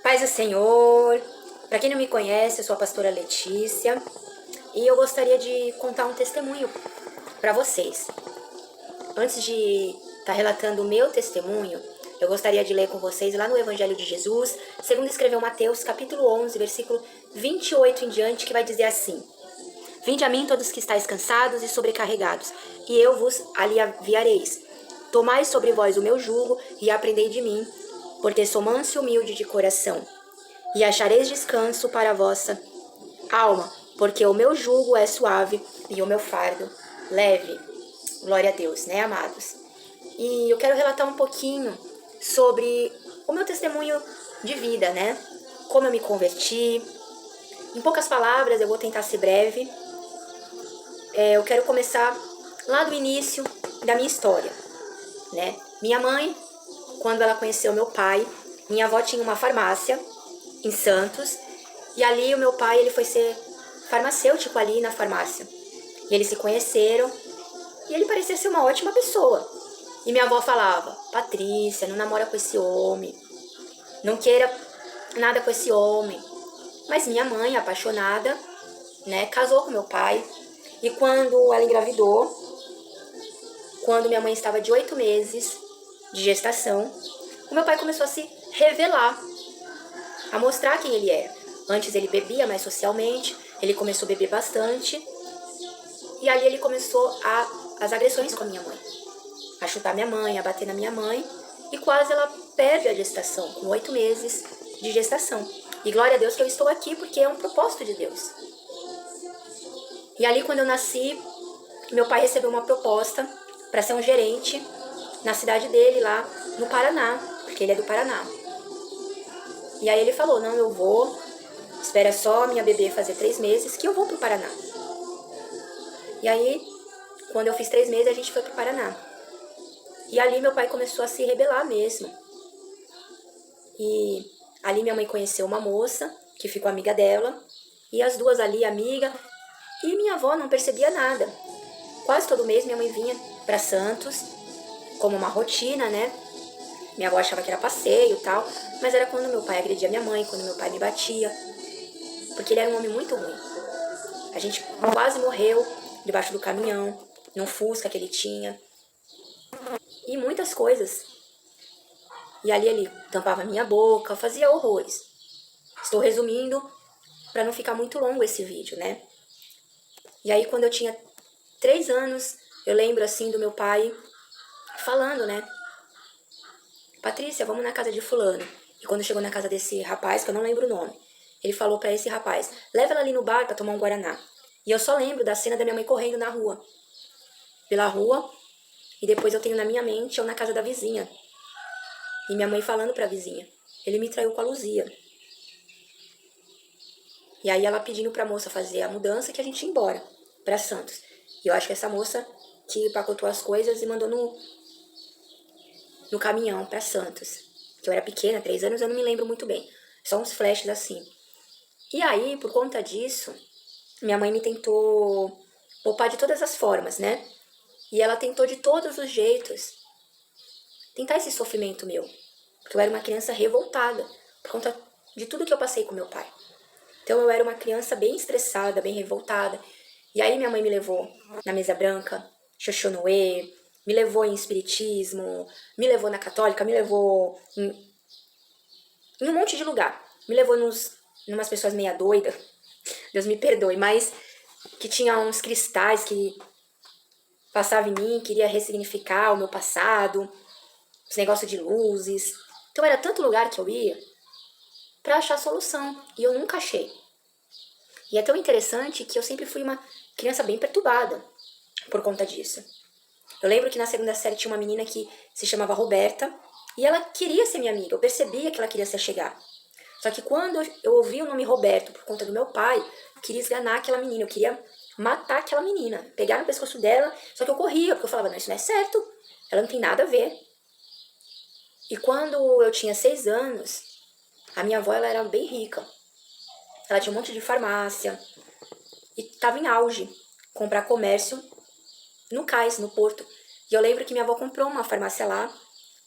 Paz do Senhor. Para quem não me conhece, eu sou a pastora Letícia e eu gostaria de contar um testemunho para vocês. Antes de estar relatando o meu testemunho, eu gostaria de ler com vocês lá no Evangelho de Jesus, segundo escreveu Mateus, capítulo 11, versículo 28 em diante, que vai dizer assim: Vinde a mim todos que estáis cansados e sobrecarregados, e eu vos aliviareis. Tomai sobre vós o meu jugo e aprendei de mim, porque sou manso e humilde de coração, e achareis descanso para a vossa alma, porque o meu jugo é suave e o meu fardo leve. Glória a Deus, né, amados? E eu quero relatar um pouquinho sobre o meu testemunho de vida, né? Como eu me converti. Em poucas palavras, eu vou tentar ser breve. Eu quero começar lá do início da minha história, né? Minha mãe, quando ela conheceu meu pai, minha avó tinha uma farmácia em Santos, e ali o meu pai, ele foi ser farmacêutico ali na farmácia. E eles se conheceram, e ele parecia ser uma ótima pessoa. E minha avó falava: Patrícia, não namora com esse homem, não queira nada com esse homem. Mas minha mãe, apaixonada, né, casou com meu pai. E quando ela engravidou, quando minha mãe estava de 8 meses de gestação, o meu pai começou a se revelar, a mostrar quem ele era. Antes ele bebia mais socialmente, ele começou a beber bastante. E ali ele começou as agressões com a minha mãe. A chutar minha mãe, a bater na minha mãe. E quase ela perde a gestação, com 8 meses de gestação. E glória a Deus que eu estou aqui, porque é um propósito de Deus. E ali quando eu nasci, meu pai recebeu uma proposta para ser um gerente na cidade dele, lá no Paraná, porque ele é do Paraná. E aí ele falou: não, eu vou, espera só minha bebê fazer 3 meses que eu vou pro Paraná. E aí, quando eu fiz 3 meses, a gente foi pro Paraná. E ali meu pai começou a se rebelar mesmo. E ali minha mãe conheceu uma moça, que ficou amiga dela, e as duas ali, amiga, e minha avó não percebia nada. Quase todo mês minha mãe vinha para Santos, como uma rotina, né? Minha avó achava que era passeio e tal, mas era quando meu pai agredia minha mãe, quando meu pai me batia, porque ele era um homem muito ruim. A gente quase morreu debaixo do caminhão, num Fusca que ele tinha, e muitas coisas. E ali ele tampava minha boca, fazia horrores. Estou resumindo para não ficar muito longo esse vídeo, né? E aí quando eu tinha 3 anos, eu lembro assim do meu pai falando, né? Patrícia, vamos na casa de fulano. E quando chegou na casa desse rapaz, que eu não lembro o nome, ele falou pra esse rapaz: leva ela ali no bar pra tomar um guaraná. E eu só lembro da cena da minha mãe correndo na rua. Pela rua. E depois eu tenho na minha mente eu na casa da vizinha. E minha mãe falando pra vizinha: ele me traiu com a Luzia. E aí ela pedindo pra moça fazer a mudança que a gente ia embora pra Santos. E eu acho que essa moça que pacotou as coisas e mandou no caminhão pra Santos. Que eu era pequena, 3 anos, eu não me lembro muito bem. Só uns flashes assim. E aí, por conta disso, minha mãe me tentou poupar de todas as formas, né? E ela tentou de todos os jeitos tentar esse sofrimento meu. Porque eu era uma criança revoltada por conta de tudo que eu passei com meu pai. Então eu era uma criança bem estressada, bem revoltada. E aí minha mãe me levou na mesa branca, Xoxonoê, me levou em espiritismo, me levou na católica, me levou em um monte de lugar. Me levou numas pessoas meia doidas, Deus me perdoe, mas que tinha uns cristais que passavam em mim, queria ressignificar o meu passado, os negócios de luzes. Então era tanto lugar que eu ia pra achar solução, e eu nunca achei. E é tão interessante que eu sempre fui uma criança bem perturbada por conta disso. Eu lembro que na 2ª série tinha uma menina que se chamava Roberta, e ela queria ser minha amiga, eu percebia que ela queria se achegar. Só que quando eu ouvi o nome Roberto por conta do meu pai, eu queria esganar aquela menina, eu queria matar aquela menina, pegar no pescoço dela, só que eu corria, porque eu falava: não, isso não é certo, ela não tem nada a ver. E quando eu tinha 6 anos, a minha avó, ela era bem rica. Ela tinha um monte de farmácia e estava em auge comprar comércio no cais, no porto. E eu lembro que minha avó comprou uma farmácia lá.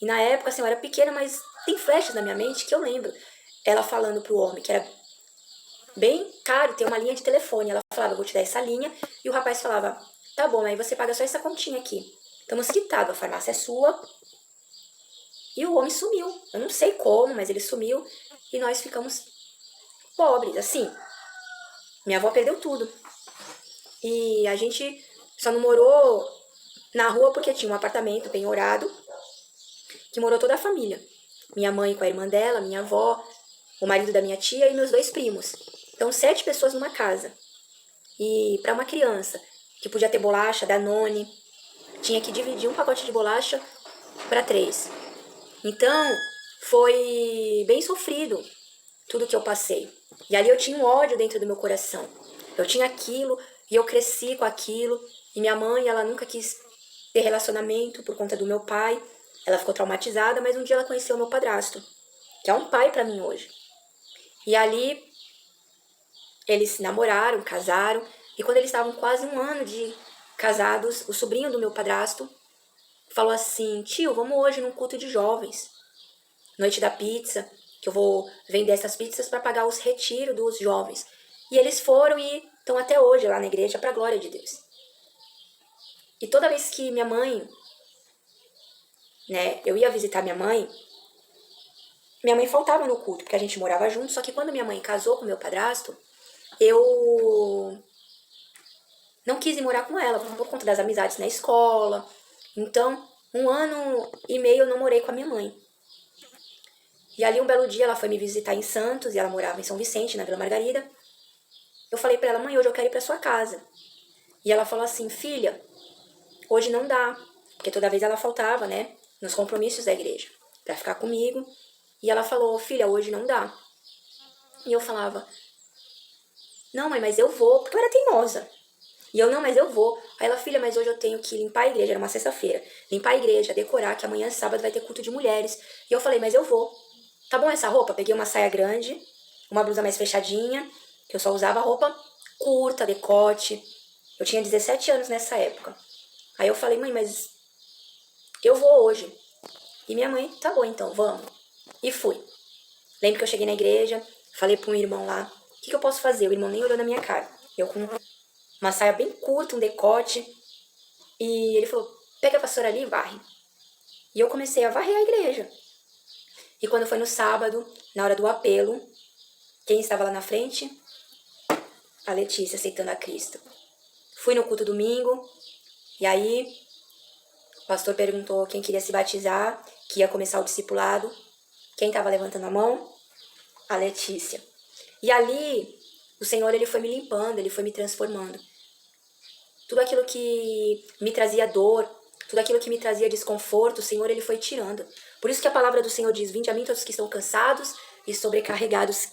E na época, assim, eu era pequena, mas tem flechas na minha mente que eu lembro. ela falando pro homem que era bem caro ter uma linha de telefone. Ela falava, eu vou te dar essa linha. E o rapaz falava, tá bom, aí você paga só essa continha aqui. Estamos quitados, a farmácia é sua. E o homem sumiu. Eu não sei como, mas ele sumiu. E nós ficamos pobres, assim. Minha avó perdeu tudo. E a gente só não morou na rua porque tinha um apartamento penhorado que morou toda a família. Minha mãe com a irmã dela, minha avó, o marido da minha tia e meus 2 primos. Então, 7 pessoas numa casa. E para uma criança que podia ter bolacha, Danone, tinha que dividir um pacote de bolacha para 3. Então, foi bem sofrido tudo que eu passei. E ali eu tinha um ódio dentro do meu coração. Eu tinha aquilo e eu cresci com aquilo. E minha mãe, ela nunca quis ter relacionamento por conta do meu pai. Ela ficou traumatizada, mas um dia ela conheceu o meu padrasto, que é um pai pra mim hoje. E ali eles se namoraram, casaram. E quando eles estavam quase 1 ano de casados, o sobrinho do meu padrasto falou assim, tio, vamos hoje num culto de jovens. Noite da pizza, que eu vou vender essas pizzas para pagar os retiros dos jovens. E eles foram e estão até hoje lá na igreja, para a glória de Deus. E toda vez que minha mãe, né, eu ia visitar minha mãe faltava no culto, porque a gente morava junto, só que quando minha mãe casou com meu padrasto, eu não quis ir morar com ela, por conta das amizades na escola. Então, 1 ano e meio eu não morei com a minha mãe. E ali um belo dia ela foi me visitar em Santos, e ela morava em São Vicente, na Vila Margarida. Eu falei pra ela, mãe, hoje eu quero ir pra sua casa. E ela falou assim, filha, hoje não dá. Porque toda vez ela faltava, né, nos compromissos da igreja, pra ficar comigo. E ela falou, filha, hoje não dá. E eu falava, não, mãe, mas eu vou, porque eu era teimosa. E eu, não, mas eu vou. Aí ela, filha, mas hoje eu tenho que limpar a igreja, era uma sexta-feira. Limpar a igreja, decorar, que amanhã, sábado, vai ter culto de mulheres. E eu falei, mas eu vou. Tá bom essa roupa? Peguei uma saia grande, uma blusa mais fechadinha, que eu só usava roupa curta, decote. Eu tinha 17 anos nessa época. Aí eu falei, mãe, mas eu vou hoje. E minha mãe, tá bom então, vamos. E fui. Lembro que eu cheguei na igreja, falei pra um irmão lá, o que eu posso fazer? O irmão nem olhou na minha cara. Eu com uma saia bem curta, um decote. E ele falou, pega a vassoura ali e varre. E eu comecei a varrer a igreja. E quando foi no sábado, na hora do apelo, quem estava lá na frente? A Letícia, aceitando a Cristo. Fui no culto domingo, e aí o pastor perguntou quem queria se batizar, que ia começar o discipulado. Quem estava levantando a mão? A Letícia. E ali, o Senhor, ele foi me limpando, ele foi me transformando. Tudo aquilo que me trazia dor, tudo aquilo que me trazia desconforto, o Senhor, ele foi tirando. Por isso que a palavra do Senhor diz, vinde a mim todos que estão cansados e sobrecarregados,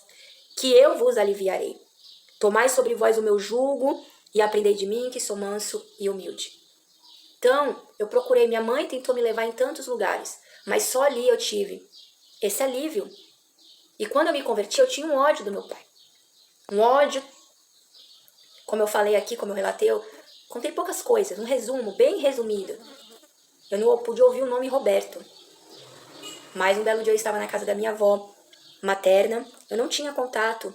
que eu vos aliviarei. Tomai sobre vós o meu jugo e aprendei de mim, que sou manso e humilde. Então, eu procurei, minha mãe tentou me levar em tantos lugares, mas só ali eu tive esse alívio. E quando eu me converti, eu tinha um ódio do meu pai. Um ódio, como eu falei aqui, como eu relatei, eu contei poucas coisas, um resumo, bem resumido. Eu não pude ouvir o nome Roberto. Mas um belo dia eu estava na casa da minha avó materna, eu não tinha contato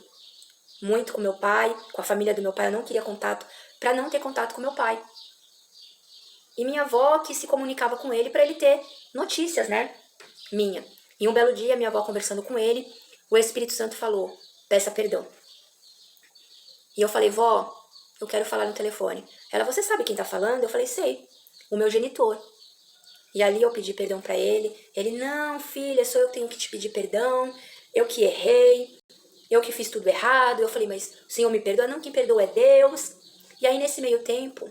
muito com meu pai, com a família do meu pai, eu não queria contato, para não ter contato com meu pai. E minha avó que se comunicava com ele para ele ter notícias, né, minha. E um belo dia, minha avó conversando com ele, o Espírito Santo falou, peça perdão. E eu falei, vó, eu quero falar no telefone. Ela, você sabe quem tá falando? Eu falei, sei, o meu genitor. E ali eu pedi perdão pra ele. Ele, não, filha, sou eu que tenho que te pedir perdão, eu que errei, eu que fiz tudo errado. Eu falei, mas o Senhor me perdoa? Não, quem perdoa é Deus. E aí, nesse meio tempo,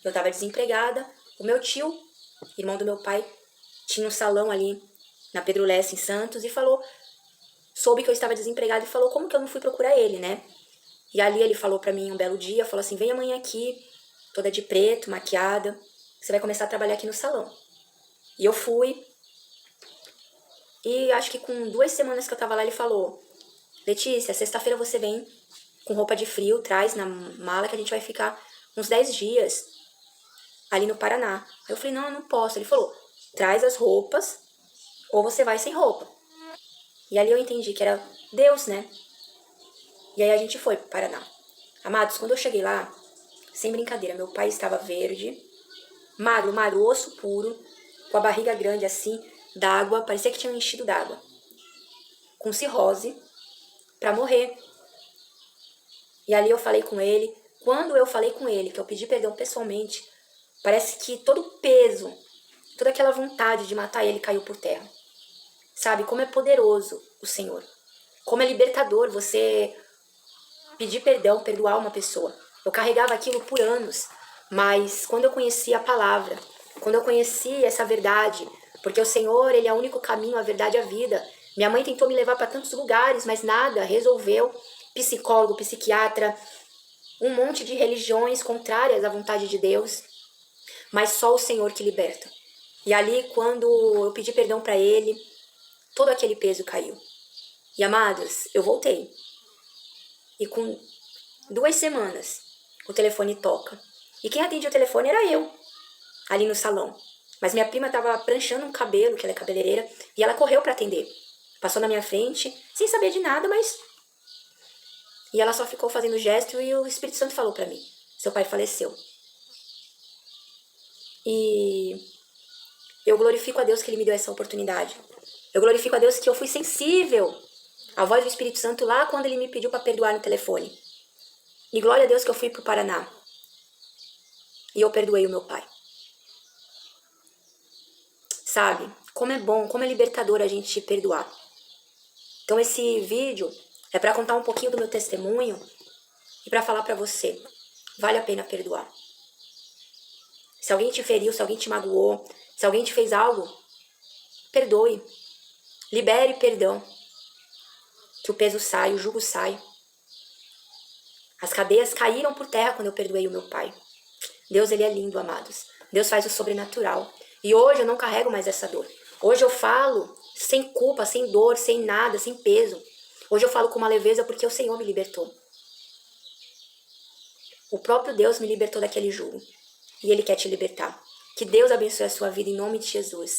eu tava desempregada. O meu tio, irmão do meu pai, tinha um salão ali na Pedro Lessa, em Santos, e falou, soube que eu estava desempregada e falou, como que eu não fui procurar ele, né? E ali ele falou pra mim um belo dia, falou assim, vem amanhã aqui, toda de preto, maquiada, você vai começar a trabalhar aqui no salão. E eu fui, e acho que com 2 semanas que eu tava lá, ele falou, Letícia, sexta-feira você vem com roupa de frio, traz na mala que a gente vai ficar uns 10 dias ali no Paraná. Aí eu falei, não, eu não posso. Ele falou, traz as roupas ou você vai sem roupa. E ali eu entendi que era Deus, né? E aí a gente foi pro Paraná. Amados, quando eu cheguei lá, sem brincadeira, meu pai estava verde, magro, magro, osso puro, com a barriga grande assim, d'água, parecia que tinha enchido d'água. Com cirrose, pra morrer. E ali eu falei com ele. Quando eu falei com ele, que eu pedi perdão pessoalmente, parece que todo o peso, toda aquela vontade de matar ele caiu por terra. Sabe, como é poderoso o Senhor. Como é libertador você pedir perdão, perdoar uma pessoa. Eu carregava aquilo por anos, mas quando eu conheci a palavra, quando eu conheci essa verdade, porque o Senhor, Ele é o único caminho, a verdade e a vida. Minha mãe tentou me levar para tantos lugares, mas nada resolveu. Psicólogo, psiquiatra, um monte de religiões contrárias à vontade de Deus, mas só o Senhor que liberta. E ali, quando eu pedi perdão para Ele, todo aquele peso caiu. E amados, eu voltei. E com 2 semanas, o telefone toca. E quem atendia o telefone era eu, ali no salão. Mas minha prima estava pranchando um cabelo, que ela é cabeleireira, e ela correu para atender. Passou na minha frente, sem saber de nada, mas... E ela só ficou fazendo gesto e o Espírito Santo falou para mim: seu pai faleceu. E eu glorifico a Deus que Ele me deu essa oportunidade. Eu glorifico a Deus que eu fui sensível à voz do Espírito Santo lá quando Ele me pediu para perdoar no telefone. E glória a Deus que eu fui pro Paraná. E eu perdoei o meu pai. Sabe? Como é bom, como é libertador a gente perdoar. Então esse vídeo é para contar um pouquinho do meu testemunho e para falar para você, vale a pena perdoar. Se alguém te feriu, se alguém te magoou, se alguém te fez algo, perdoe. Libere perdão. Que o peso sai, o jugo sai. As cadeias caíram por terra quando eu perdoei o meu pai. Deus, Ele é lindo, amados. Deus faz o sobrenatural. E hoje eu não carrego mais essa dor. Hoje eu falo sem culpa, sem dor, sem nada, sem peso. Hoje eu falo com uma leveza porque o Senhor me libertou. O próprio Deus me libertou daquele jugo. E Ele quer te libertar. Que Deus abençoe a sua vida em nome de Jesus.